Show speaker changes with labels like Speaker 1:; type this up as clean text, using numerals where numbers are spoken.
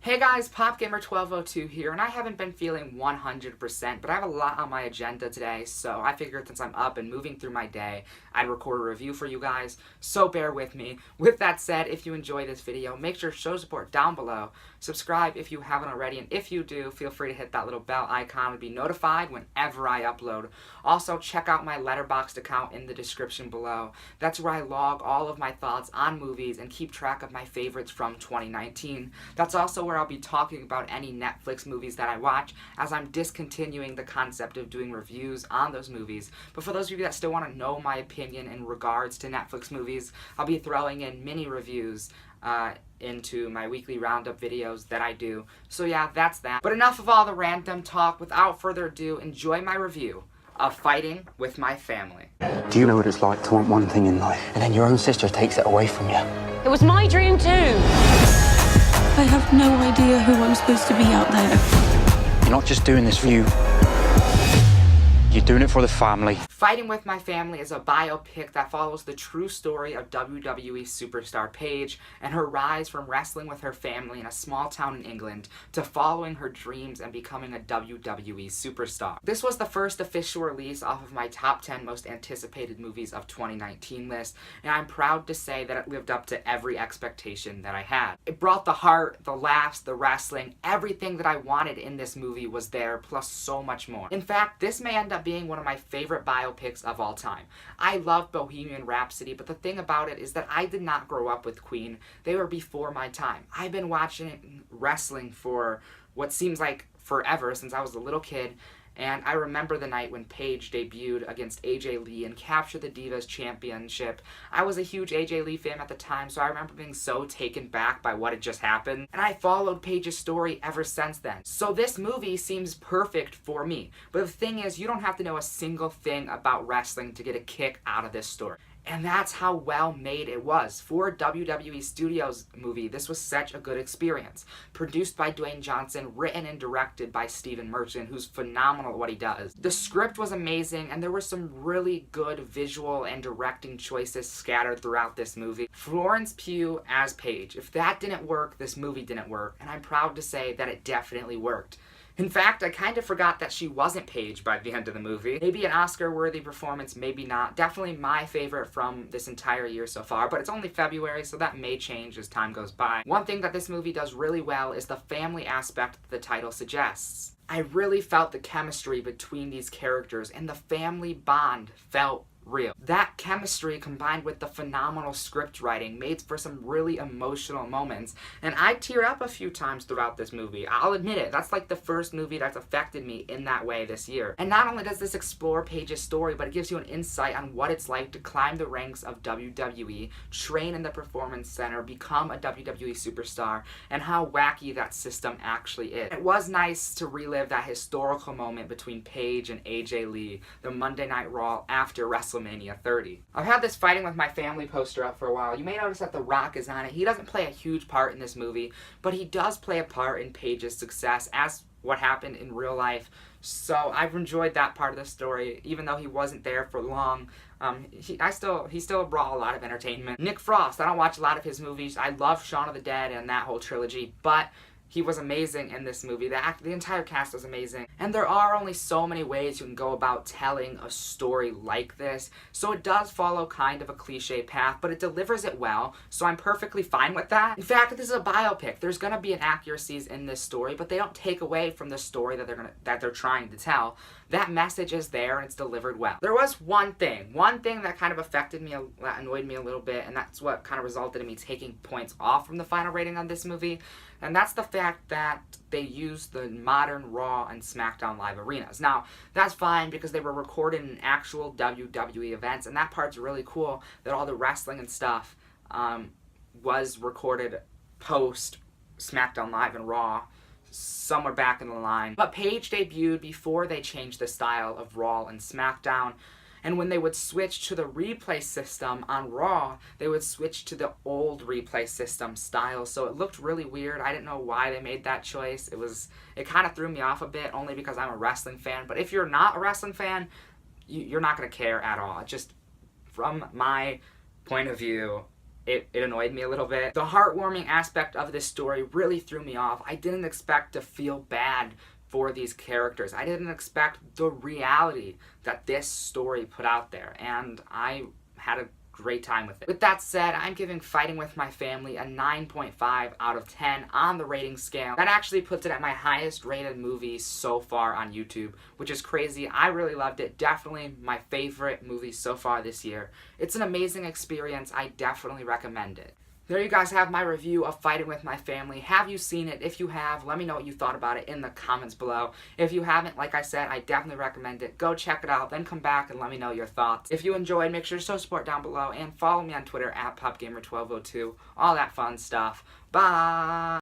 Speaker 1: Hey guys, PopGamer1202 here, and I haven't been feeling 100%, but I have a lot on my agenda today, so I figured since I'm up and moving through my day, I'd record a review for you guys, so bear with me. With that said, if you enjoy this video, make sure to show support down below, subscribe if you haven't already, and if you do, feel free to hit that little bell icon to be notified whenever I upload. Also, check out my Letterboxd account in the description below. That's where I log all of my thoughts on movies and keep track of my favorites from 2019. That's also where I'll be talking about any Netflix movies that I watch, as I'm discontinuing the concept of doing reviews on those movies. But for those of you that still want to know my opinion in regards to Netflix movies, I'll be throwing in mini reviews into my weekly roundup videos that I do. So yeah, that's that. But enough of all the random talk. Without further ado, enjoy my review of Fighting with My Family.
Speaker 2: Do you know what it's like to want one thing in life, and then your own sister takes it away from you?
Speaker 3: It was my dream too.
Speaker 4: I have no idea who I'm supposed to be out there.
Speaker 2: You're not just doing this for you. You're doing it for the family.
Speaker 1: Fighting with My Family is a biopic that follows the true story of WWE Superstar Paige and her rise from wrestling with her family in a small town in England to following her dreams and becoming a WWE superstar. This was the first official release off of my top 10 most anticipated movies of 2019 list, and I'm proud to say that it lived up to every expectation that I had. It brought the heart, the laughs, the wrestling, everything that I wanted in this movie was there, plus so much more. In fact, this may end up being one of my favorite biopics of all time. I love Bohemian Rhapsody, but the thing about it is that I did not grow up with Queen. They were before my time. I've been watching wrestling for what seems like forever, since I was a little kid, and I remember the night when Paige debuted against AJ Lee and captured the Divas Championship. I was a huge AJ Lee fan at the time, so I remember being so taken back by what had just happened, and I followed Paige's story ever since then. So this movie seems perfect for me. But the thing is, you don't have to know a single thing about wrestling to get a kick out of this story. And that's how well made it was. For a WWE Studios movie, this was such a good experience. Produced by Dwayne Johnson, written and directed by Stephen Merchant, who's phenomenal at what he does. The script was amazing, and there were some really good visual and directing choices scattered throughout this movie. Florence Pugh as Paige. If that didn't work, this movie didn't work, and I'm proud to say that it definitely worked. In fact, I kind of forgot that she wasn't Paige by the end of the movie. Maybe an Oscar-worthy performance, maybe not. Definitely my favorite from this entire year so far, but it's only February, so that may change as time goes by. One thing that this movie does really well is the family aspect that the title suggests. I really felt the chemistry between these characters, and the family bond felt real. That chemistry combined with the phenomenal script writing made for some really emotional moments, and I teared up a few times throughout this movie. I'll admit it, that's like the first movie that's affected me in that way this year. And not only does this explore Paige's story, but it gives you an insight on what it's like to climb the ranks of WWE, train in the Performance Center, become a WWE superstar, and how wacky that system actually is. It was nice to relive that historical moment between Paige and AJ Lee, the Monday Night Raw after WrestleMania 30. I've had this Fighting with My Family poster up for a while. You may notice that The Rock is on it. He doesn't play a huge part in this movie, but he does play a part in Paige's success as what happened in real life. So I've enjoyed that part of the story, even though he wasn't there for long. He still brought a lot of entertainment. Nick Frost, I don't watch a lot of his movies. I love Shaun of the Dead and that whole trilogy, but he was amazing in this movie. The entire cast was amazing. And there are only so many ways you can go about telling a story like this, so it does follow kind of a cliche path, but it delivers it well, so I'm perfectly fine with that. In fact, this is a biopic. There's gonna be inaccuracies in this story, but they don't take away from the story that they're trying to tell. That message is there, and it's delivered well. There was one thing that kind of affected me, that annoyed me a little bit, and that's what kind of resulted in me taking points off from the final rating on this movie, and that's the fact that they used the modern Raw and SmackDown Live arenas. Now, that's fine because they were recorded in actual WWE events, and that part's really cool, that all the wrestling and stuff was recorded post SmackDown Live and Raw, somewhere back in the line. But Paige debuted before they changed the style of Raw and SmackDown, and when they would switch to the replay system on Raw, they would switch to the old replay system style, so it looked really weird. I didn't know why they made that choice. It kind of threw me off a bit, only because I'm a wrestling fan, but if you're not a wrestling fan, you're not going to care at all. Just from my point of view, it annoyed me a little bit. The heartwarming aspect of this story really threw me off. I didn't expect to feel bad for these characters. I didn't expect the reality that this story put out there, and I had a great time with it. With that said, I'm giving Fighting With My Family a 9.5 out of 10 on the rating scale. That actually puts it at my highest rated movie so far on YouTube, which is crazy. I really loved it. Definitely my favorite movie so far this year. It's an amazing experience. I definitely recommend it. There you guys have my review of Fighting With My Family. Have you seen it? If you have, let me know what you thought about it in the comments below. If you haven't, like I said, I definitely recommend it. Go check it out, then come back and let me know your thoughts. If you enjoyed, make sure to show support down below and follow me on Twitter at PopGamer1202. All that fun stuff. Bye!